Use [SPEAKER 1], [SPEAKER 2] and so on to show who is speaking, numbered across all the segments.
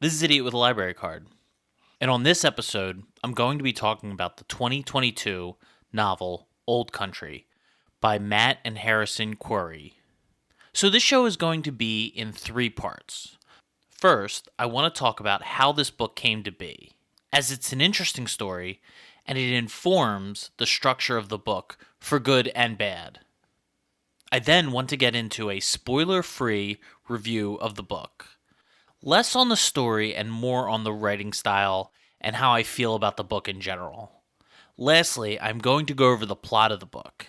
[SPEAKER 1] This is Idiot with a Library Card. And on this episode, I'm going to be talking about the 2022 novel Old Country by Matt and Harrison Quarry. So this show is going to be in 3 parts. First, I want to talk about how this book came to be, as it's an interesting story and it informs the structure of the book for good and bad. I then want to get into a spoiler-free review of the book. Less on the story and more on the writing style and how I feel about the book in general. Lastly, I'm going to go over the plot of the book.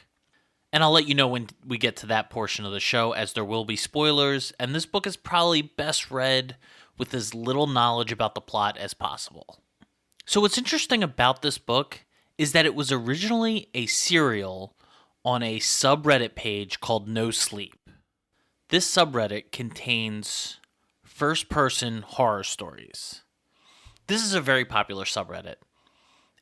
[SPEAKER 1] And I'll let you know when we get to that portion of the show, as there will be spoilers, and this book is probably best read with as little knowledge about the plot as possible. So what's interesting about this book is that it was originally a serial on a subreddit page called No Sleep. This subreddit contains first-person horror stories. This is a very popular subreddit,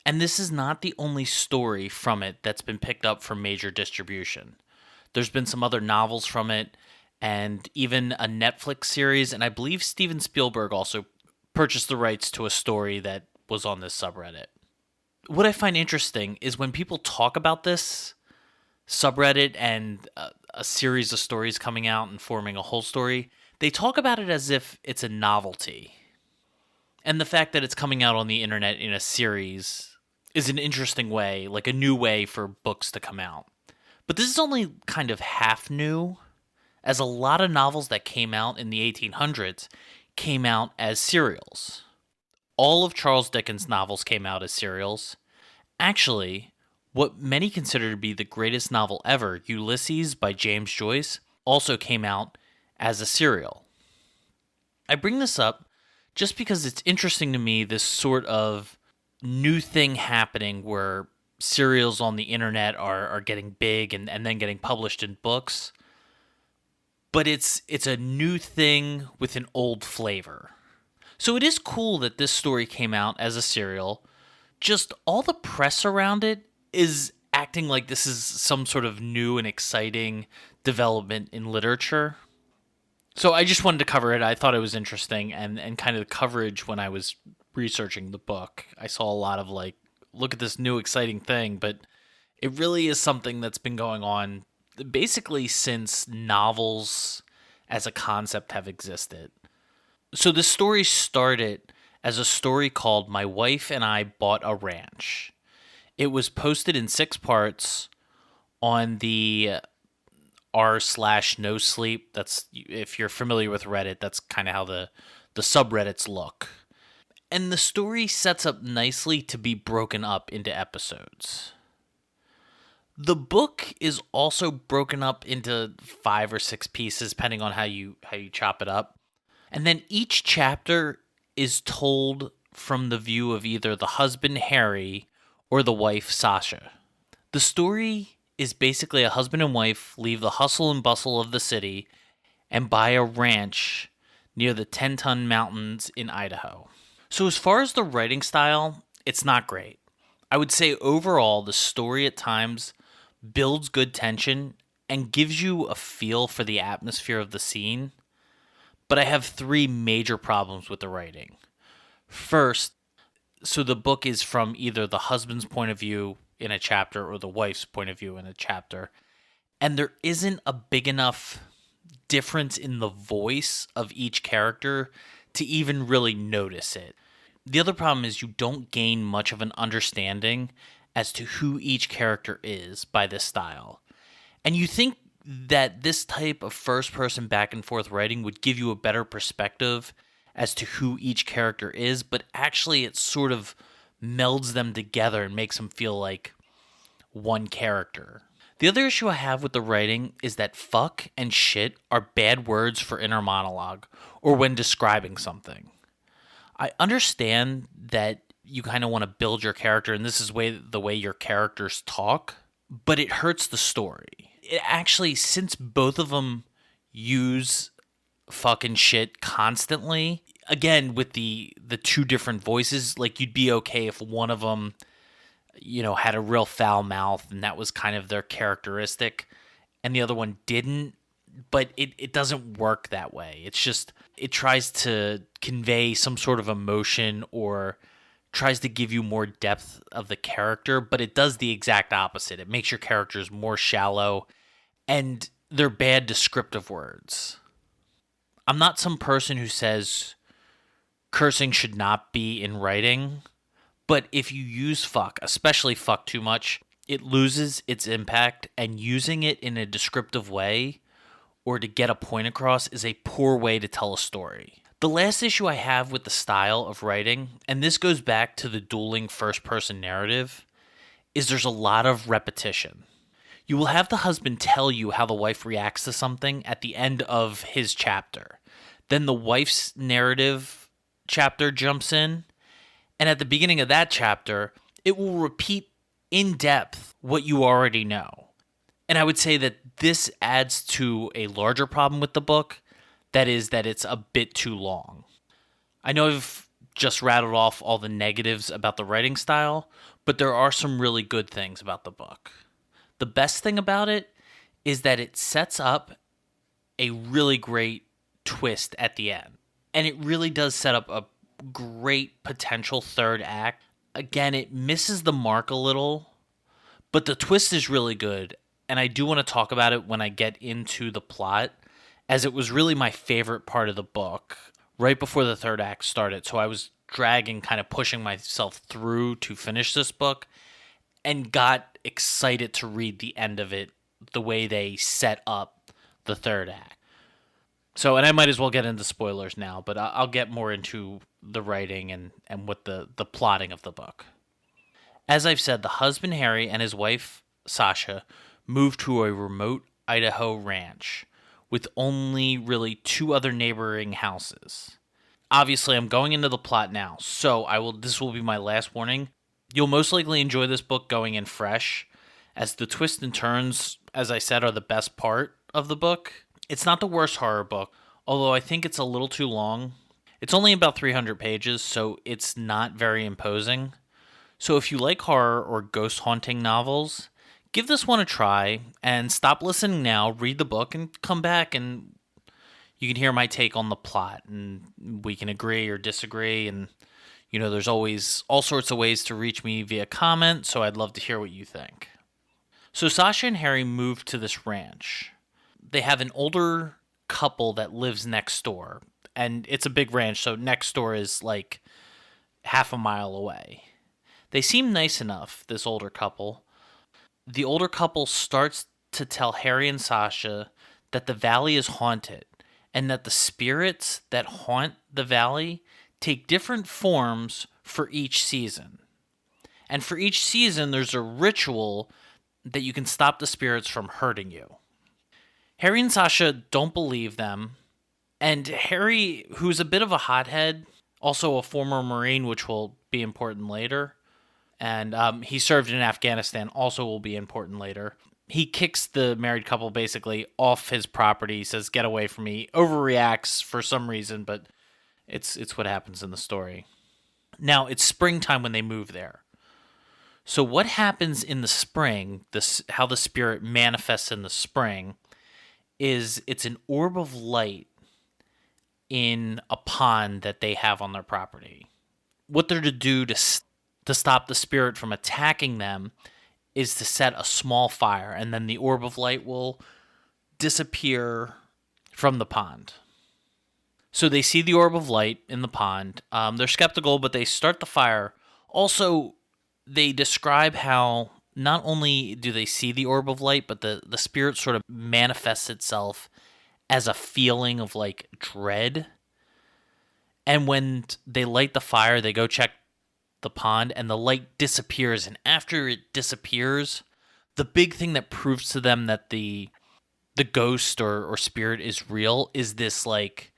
[SPEAKER 1] and this is not the only story from it that's been picked up for major distribution. There's been some other novels from it, and even a Netflix series, and I believe Steven Spielberg also purchased the rights to a story that was on this subreddit. What I find interesting is when people talk about this subreddit and a series of stories coming out and forming a whole story, they talk about it as if it's a novelty. And the fact that it's coming out on the internet in a series is an interesting way, like a new way for books to come out. But this is only kind of half new, as a lot of novels that came out in the 1800s came out as serials. All of Charles Dickens' novels came out as serials. Actually, what many consider to be the greatest novel ever, Ulysses by James Joyce, also came out as a serial. I bring this up just because it's interesting to me, this sort of new thing happening where serials on the internet are getting big and then getting published in books. But it's a new thing with an old flavor. So it is cool that this story came out as a serial. Just all the press around it is acting like this is some sort of new and exciting development in literature. So I just wanted to cover it. I thought it was interesting, and kind of the coverage when I was researching the book. I saw a lot of like, look at this new exciting thing, but it really is something that's been going on basically since novels as a concept have existed. So the story started as a story called My Wife and I Bought a Ranch. It was posted in 6 parts on the r/no sleep. That's, if you're familiar with Reddit, that's kind of how the subreddits look. And the story sets up nicely to be broken up into episodes. The book is also broken up into 5 or 6 pieces, depending on how you chop it up. And then each chapter is told from the view of either the husband, Harry, or the wife, Sasha. The story is basically a husband and wife leave the hustle and bustle of the city and buy a ranch near the 10-ton mountains in Idaho. So as far as the writing style, it's not great. I would say overall, the story at times builds good tension and gives you a feel for the atmosphere of the scene. But I have 3 major problems with the writing. First, so the book is from either the husband's point of view in a chapter or the wife's point of view in a chapter. And there isn't a big enough difference in the voice of each character to even really notice it. The other problem is you don't gain much of an understanding as to who each character is by this style. And you think that this type of first-person back-and-forth writing would give you a better perspective as to who each character is, but actually it sort of melds them together and makes them feel like one character. The other issue I have with the writing is that fuck and shit are bad words for inner monologue or when describing something. I understand that you kind of want to build your character, and this is the way your characters talk, but it hurts the story. It actually, since both of them use fucking shit constantly, again, with the 2 different voices, like you'd be okay if one of them, had a real foul mouth and that was kind of their characteristic and the other one didn't, but it doesn't work that way. It's just, it tries to convey some sort of emotion or tries to give you more depth of the character, but it does the exact opposite. It makes your characters more shallow, and they're bad descriptive words. I'm not some person who says cursing should not be in writing, but if you use fuck, especially fuck too much, it loses its impact, and using it in a descriptive way or to get a point across is a poor way to tell a story. The last issue I have with the style of writing, and this goes back to the dueling first-person narrative, is there's a lot of repetition. You will have the husband tell you how the wife reacts to something at the end of his chapter. Then the wife's narrative chapter jumps in, and at the beginning of that chapter, it will repeat in depth what you already know. And I would say that this adds to a larger problem with the book, that is that it's a bit too long. I know I've just rattled off all the negatives about the writing style, but there are some really good things about the book. The best thing about it is that it sets up a really great twist at the end. And it really does set up a great potential third act. Again, it misses the mark a little, but the twist is really good. And I do want to talk about it when I get into the plot, as it was really my favorite part of the book right before the third act started. So I was dragging, kind of pushing myself through to finish this book, and got excited to read the end of it, the way they set up the third act. So, and I might as well get into spoilers now, but I'll get more into the writing and what the plotting of the book. As I've said, the husband Harry and his wife Sasha moved to a remote Idaho ranch with only really 2 other neighboring houses. Obviously, I'm going into the plot now, so this will be my last warning. You'll most likely enjoy this book going in fresh, as the twists and turns, as I said, are the best part of the book. It's not the worst horror book, although I think it's a little too long. It's only about 300 pages, so it's not very imposing. So if you like horror or ghost haunting novels, give this one a try, and stop listening now, read the book, and come back, and you can hear my take on the plot, and we can agree or disagree, and there's always all sorts of ways to reach me via comment, so I'd love to hear what you think. So Sasha and Harry moved to this ranch. They have an older couple that lives next door, and it's a big ranch, so next door is like half a mile away. They seem nice enough, this older couple. The older couple starts to tell Harry and Sasha that the valley is haunted, and that the spirits that haunt the valley take different forms for each season. And for each season, there's a ritual that you can stop the spirits from hurting you. Harry and Sasha don't believe them, and Harry, who's a bit of a hothead, also a former Marine, which will be important later, and he served in Afghanistan, also will be important later. He kicks the married couple basically off his property, says, "Get away from me," overreacts for some reason, but it's what happens in the story. Now, it's springtime when they move there. So what happens in the spring, how the spirit manifests in the spring, is it's an orb of light in a pond that they have on their property. What they're to do to stop the spirit from attacking them is to set a small fire, and then the orb of light will disappear from the pond. So they see the orb of light in the pond. They're skeptical, but they start the fire. Also, they describe how not only do they see the orb of light, but the spirit sort of manifests itself as a feeling of like dread. And when they light the fire, they go check the pond, and the light disappears. And after it disappears, the big thing that proves to them that the ghost or spirit is real is this like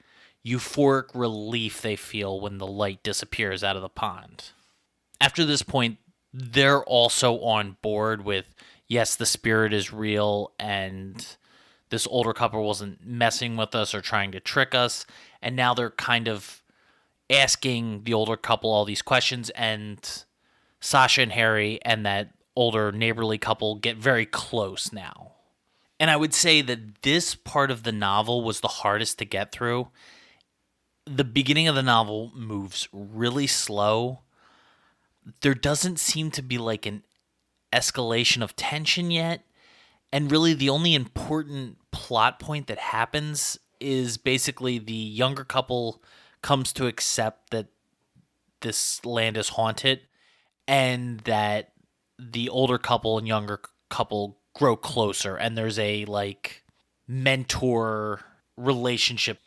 [SPEAKER 1] euphoric relief they feel when the light disappears out of the pond. After this point, they're also on board with, yes, the spirit is real, and this older couple wasn't messing with us or trying to trick us, and now they're kind of asking the older couple all these questions, and Sasha and Harry and that older neighborly couple get very close now. And I would say that this part of the novel was the hardest to get through. The beginning of the novel moves really slow. There doesn't seem to be like an escalation of tension yet. And really, the only important plot point that happens is basically the younger couple comes to accept that this land is haunted and that the older couple and younger couple grow closer. And there's a like mentor relationship.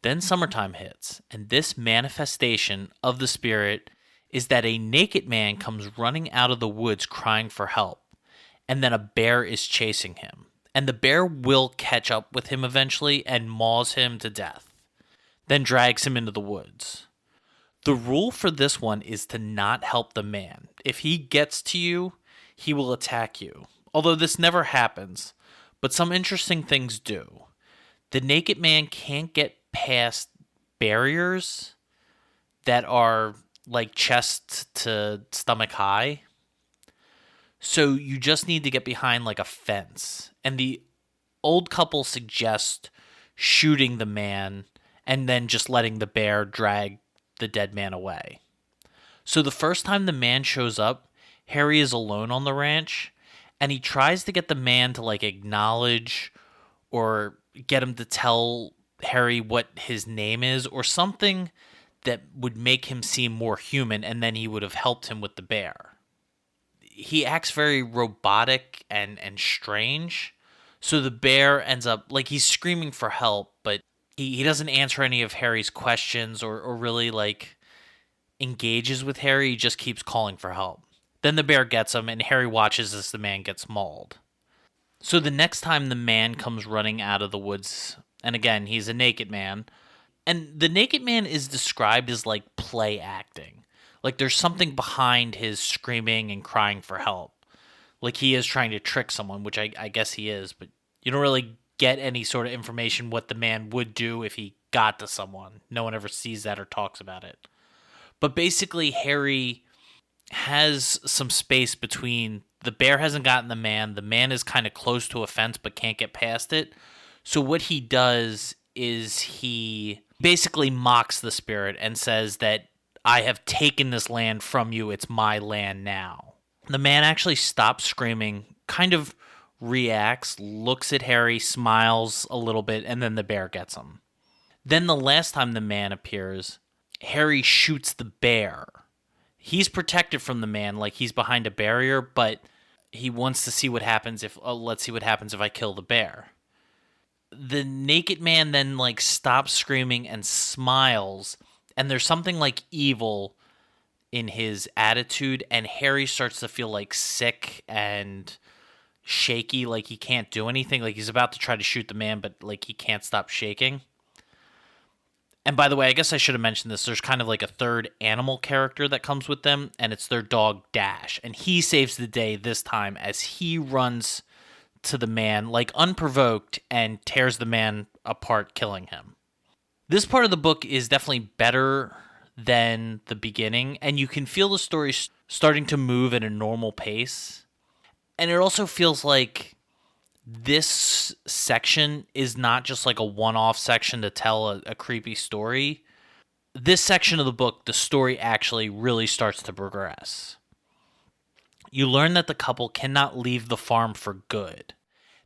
[SPEAKER 1] Then summertime hits, and this manifestation of the spirit is that a naked man comes running out of the woods crying for help, and then a bear is chasing him. And the bear will catch up with him eventually and maws him to death, then drags him into the woods. The rule for this one is to not help the man. If he gets to you, he will attack you. Although this never happens, but some interesting things do. The naked man can't get past barriers that are like chest to stomach high. So you just need to get behind like a fence. And the old couple suggests shooting the man and then just letting the bear drag the dead man away. So the first time the man shows up, Harry is alone on the ranch, and he tries to get the man to like acknowledge or get him to tell Harry what his name is or something that would make him seem more human, and then he would have helped him with the bear. He acts very robotic and strange, so the bear ends up like he's screaming for help, but he doesn't answer any of Harry's questions or really like engages with Harry. He just keeps calling for help. Then the bear gets him, and Harry watches as the man gets mauled. So the next time the man comes running out of the woods, and again, he's a naked man, and the naked man is described as like play acting. Like there's something behind his screaming and crying for help. Like he is trying to trick someone, which I guess he is, but you don't really get any sort of information what the man would do if he got to someone. No one ever sees that or talks about it. But basically, Harry has some space between the bear hasn't gotten the man is kind of close to a fence but can't get past it. So what he does is he basically mocks the spirit and says that I have taken this land from you, it's my land now. The man actually stops screaming, kind of reacts, looks at Harry, smiles a little bit, and then the bear gets him. Then the last time the man appears, Harry shoots the bear. He's protected from the man, like he's behind a barrier, but he wants to see what happens if, let's see what happens if I kill the bear. The naked man then like stops screaming and smiles, and there's something like evil in his attitude, and Harry starts to feel like sick and shaky, like he can't do anything, like he's about to try to shoot the man, but like he can't stop shaking. And by the way, I guess I should have mentioned this. There's kind of like a third animal character that comes with them, and it's their dog Dash. And he saves the day this time as he runs to the man, like unprovoked, and tears the man apart, killing him. This part of the book is definitely better than the beginning, and you can feel the story starting to move at a normal pace. And it also feels like this section is not just like a one-off section to tell a creepy story. This section of the book, the story actually really starts to progress. You learn that the couple cannot leave the farm for good.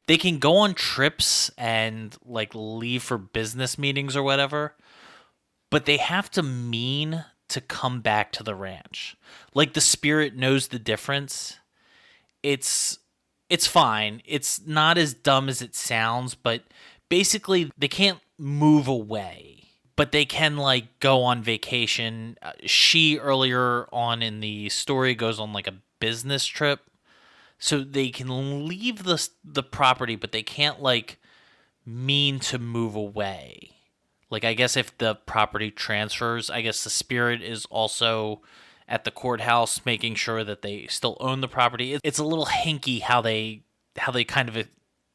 [SPEAKER 1] They can go on trips and like leave for business meetings or whatever, but they have to mean to come back to the ranch. Like the spirit knows the difference. It's fine. It's not as dumb as it sounds, but basically they can't move away, but they can like go on vacation. She earlier on in the story goes on like a business trip, so they can leave the property, but they can't like mean to move away. Like I guess if the property transfers, I guess the spirit is also at the courthouse, making sure that they still own the property. It's a little hinky how they kind of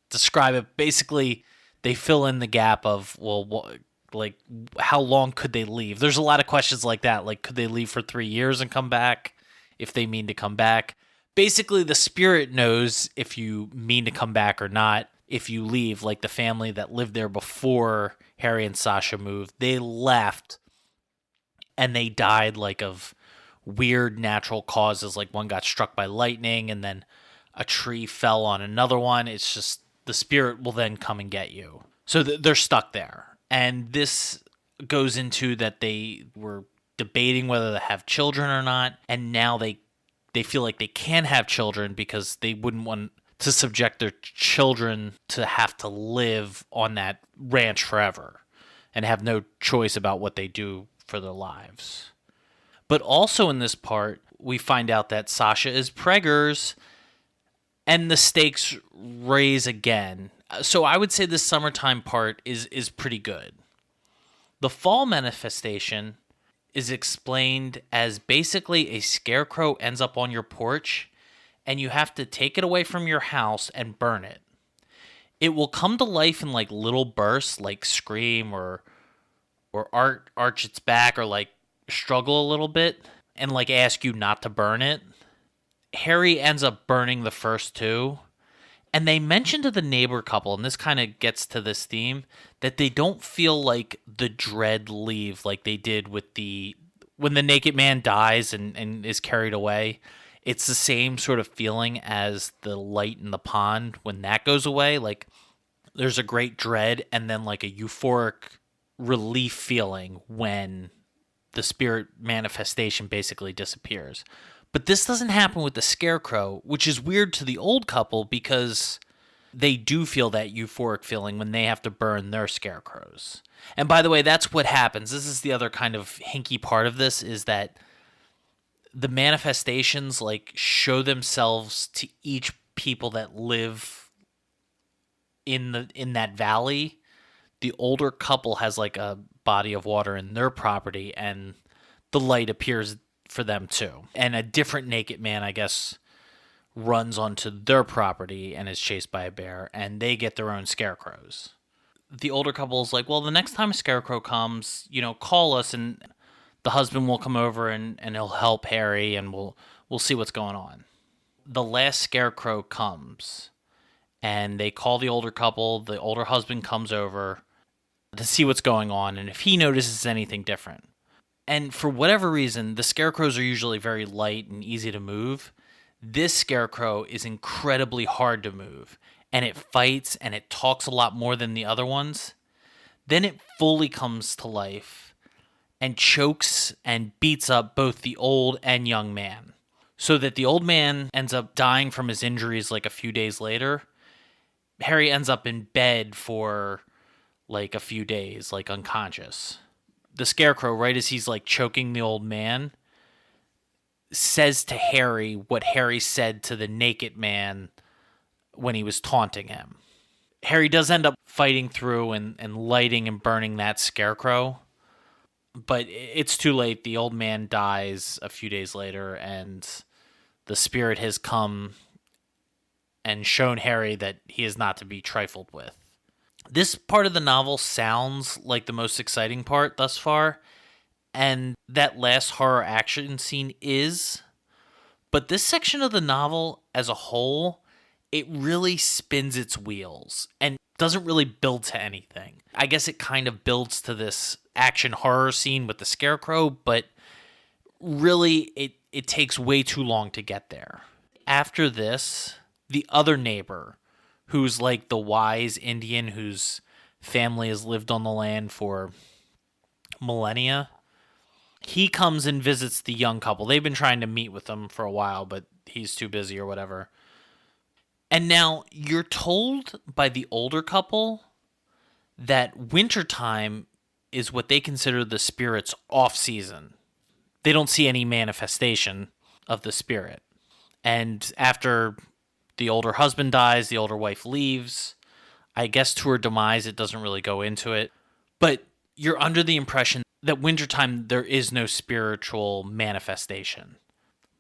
[SPEAKER 1] describe it. Basically, they fill in the gap of, well, like how long could they leave? There's a lot of questions like that. Like, could they leave for 3 years and come back if they mean to come back? Basically, the spirit knows if you mean to come back or not if you leave, like the family that lived there before Harry and Sasha moved. They left and they died like of weird natural causes. Like one got struck by lightning and then a tree fell on another one. It's just the spirit will then come and get you. So they're stuck there. And this goes into that they were debating whether to have children or not. And now they feel like they can have children because they wouldn't want to subject their children to have to live on that ranch forever and have no choice about what they do for their lives. But also in this part, we find out that Sasha is preggers and the stakes raise again. So I would say this summertime part is pretty good. The fall manifestation is explained as basically a scarecrow ends up on your porch and you have to take it away from your house and burn it. It will come to life in like little bursts, like scream or arch its back or like struggle a little bit and like ask you not to burn it. Harry ends up burning the first two. And they mention to the neighbor couple, and this kind of gets to this theme, that they don't feel like the dread leave like they did with when the naked man dies and is carried away. It's the same sort of feeling as the light in the pond when that goes away. Like there's a great dread and then like a euphoric relief feeling when the spirit manifestation basically disappears. But this doesn't happen with the scarecrow, which is weird to the old couple because they do feel that euphoric feeling when they have to burn their scarecrows. And by the way, that's what happens. This is the other kind of hinky part of this, is that the manifestations like show themselves to each people that live in that valley. The older couple has like a body of water in their property and the light appears for them too. And a different naked man, I guess, runs onto their property and is chased by a bear, and they get their own scarecrows. The older couple is like, well, the next time a scarecrow comes, call us and the husband will come over and he'll help Harry and we'll see what's going on. The last scarecrow comes and they call the older couple. The older husband comes over to see what's going on and if he notices anything different. And for whatever reason, the scarecrows are usually very light and easy to move. This scarecrow is incredibly hard to move, and it fights and it talks a lot more than the other ones. Then it fully comes to life and chokes and beats up both the old and young man. So that the old man ends up dying from his injuries like a few days later. Harry ends up in bed for like a few days, like unconscious. The scarecrow, right as he's like choking the old man, says to Harry what Harry said to the naked man when he was taunting him. Harry does end up fighting through and lighting and burning that scarecrow, but it's too late. The old man dies a few days later, and the spirit has come and shown Harry that he is not to be trifled with. This part of the novel sounds like the most exciting part thus far, and that last horror action scene is, but this section of the novel as a whole, it really spins its wheels and doesn't really build to anything. I guess it kind of builds to this action horror scene with the scarecrow, but really it takes way too long to get there. After this, the other neighbor, who's like the wise Indian whose family has lived on the land for millennia, he comes and visits the young couple. They've been trying to meet with him for a while, but he's too busy or whatever. And now you're told by the older couple that wintertime is what they consider the spirit's off season. They don't see any manifestation of the spirit. And after the older husband dies, the older wife leaves. I guess to her demise, it doesn't really go into it. But you're under the impression that wintertime there is no spiritual manifestation.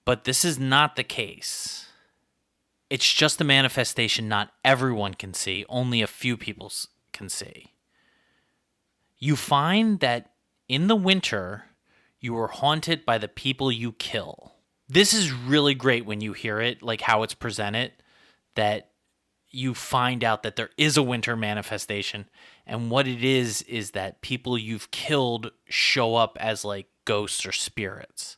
[SPEAKER 1] But this is not the case. It's just a manifestation not everyone can see, only a few people can see. You find that in the winter, you are haunted by the people you kill. This is really great when you hear it, like how it's presented, that you find out that there is a winter manifestation, and what it is that people you've killed show up as like ghosts or spirits.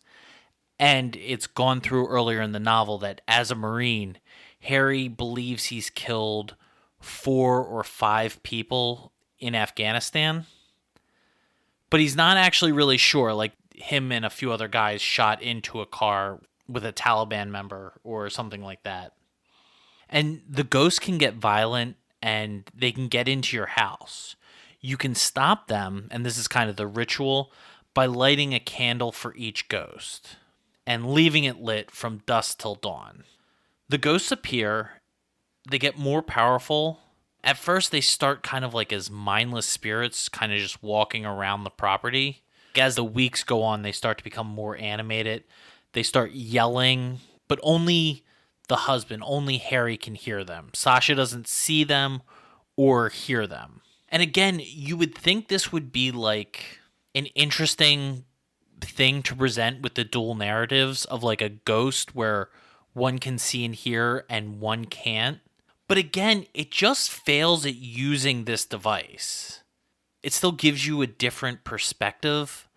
[SPEAKER 1] And it's gone through earlier in the novel that as a Marine, Harry believes he's killed 4 or 5 people in Afghanistan, but he's not actually really sure. Like, him and a few other guys shot into a car with a Taliban member or something like that. And the ghosts can get violent and they can get into your house. You can stop them, and this is kind of the ritual, by lighting a candle for each ghost and leaving it lit from dusk till dawn. The ghosts appear, they get more powerful. At first, they start kind of like as mindless spirits, kind of just walking around the property. As the weeks go on, they start to become more animated. They start yelling, but only the husband, only Harry can hear them. Sasha doesn't see them or hear them. And again, you would think this would be like an interesting thing to present with the dual narratives of like a ghost where one can see and hear and one can't. But again, it just fails at using this device. It still gives you a different perspective,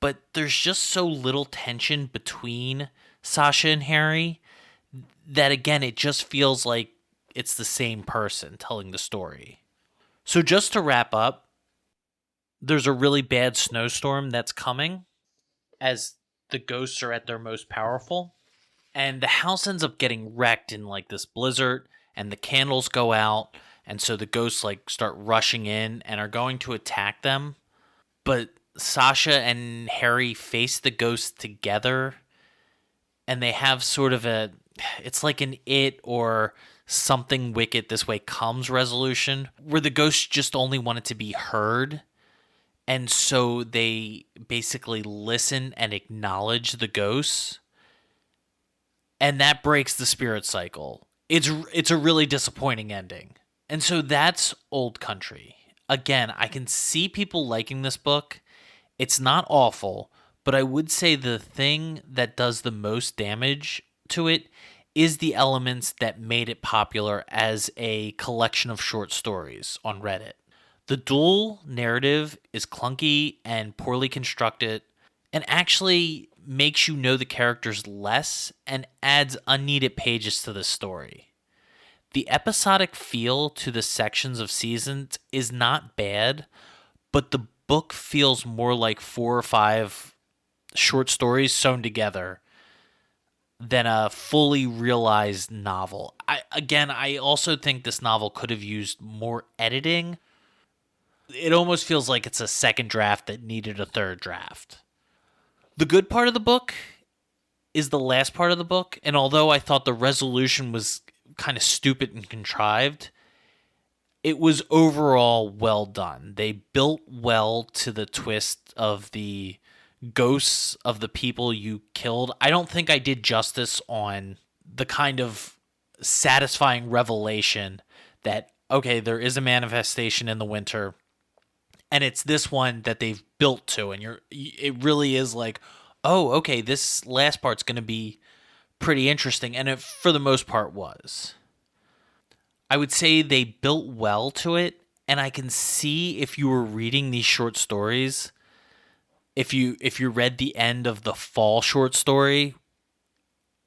[SPEAKER 1] but there's just so little tension between Sasha and Harry that, again, it just feels like it's the same person telling the story. So just to wrap up, there's a really bad snowstorm that's coming as the ghosts are at their most powerful. And the house ends up getting wrecked in like this blizzard, and the candles go out, and so the ghosts like start rushing in and are going to attack them. But Sasha and Harry face the ghosts together, and they have sort of it's like an It or Something Wicked This Way Comes resolution, where the ghosts just only want it to be heard. And so they basically listen and acknowledge the ghosts. And that breaks the spirit cycle. It's a really disappointing ending. And so that's Old Country. Again, I can see people liking this book. It's not awful, but I would say the thing that does the most damage to it is the elements that made it popular as a collection of short stories on Reddit. The dual narrative is clunky and poorly constructed, and actually makes you know the characters less and adds unneeded pages to the story. The episodic feel to the sections of seasons is not bad, but the book feels more like 4 or 5 short stories sewn together than a fully realized novel. I also think this novel could have used more editing. It almost feels like it's a second draft that needed a third draft. The good part of the book is the last part of the book, and although I thought the resolution was kind of stupid and contrived, it was overall well done. They built well to the twist of the ghosts of the people you killed. I don't think I did justice on the kind of satisfying revelation that, okay, there is a manifestation in the winter, and it's this one that they've built to, and it really is like, oh, okay, this last part's going to be pretty interesting, and it, for the most part, was. I would say they built well to it, and I can see if you were reading these short stories, if you read the end of the fall short story,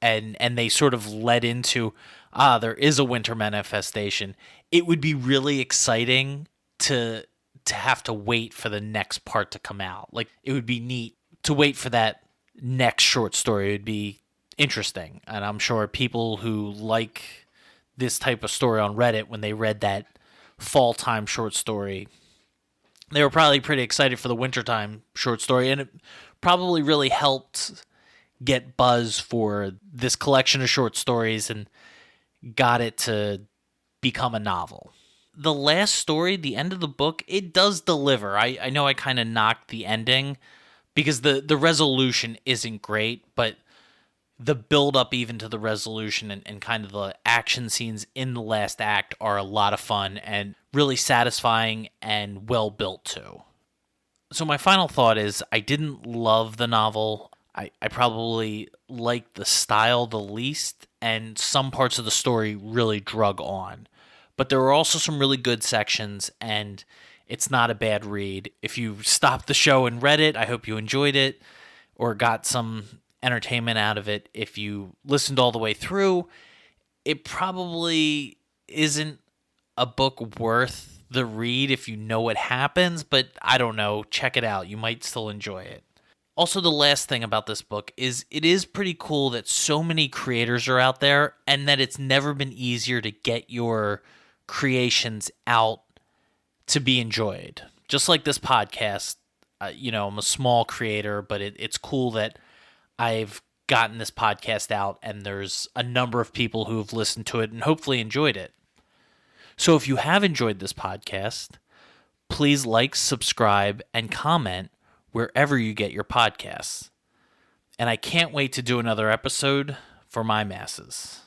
[SPEAKER 1] and they sort of led into, there is a winter manifestation, it would be really exciting to have to wait for the next part to come out. Like, it would be neat to wait for that next short story. It would be interesting, and I'm sure people who like this type of story on Reddit, when they read that fall time short story, they were probably pretty excited for the wintertime short story, and it probably really helped get buzz for this collection of short stories and got it to become a novel. The last story, the end of the book, it does deliver. I know I kind of knocked the ending because the resolution isn't great, but the build-up even to the resolution and kind of the action scenes in the last act are a lot of fun and really satisfying and well-built too. So my final thought is I didn't love the novel. I probably liked the style the least, and some parts of the story really drug on. But there were also some really good sections, and it's not a bad read. If you stopped the show and read it, I hope you enjoyed it or got some entertainment out of it. If you listened all the way through, it probably isn't a book worth the read if you know what happens, but I don't know. Check it out. You might still enjoy it. Also, the last thing about this book is it is pretty cool that so many creators are out there and that it's never been easier to get your creations out to be enjoyed. Just like this podcast, I'm a small creator, but it's cool that I've gotten this podcast out and there's a number of people who have listened to it and hopefully enjoyed it. So if you have enjoyed this podcast, please like, subscribe, and comment wherever you get your podcasts. And I can't wait to do another episode for my masses.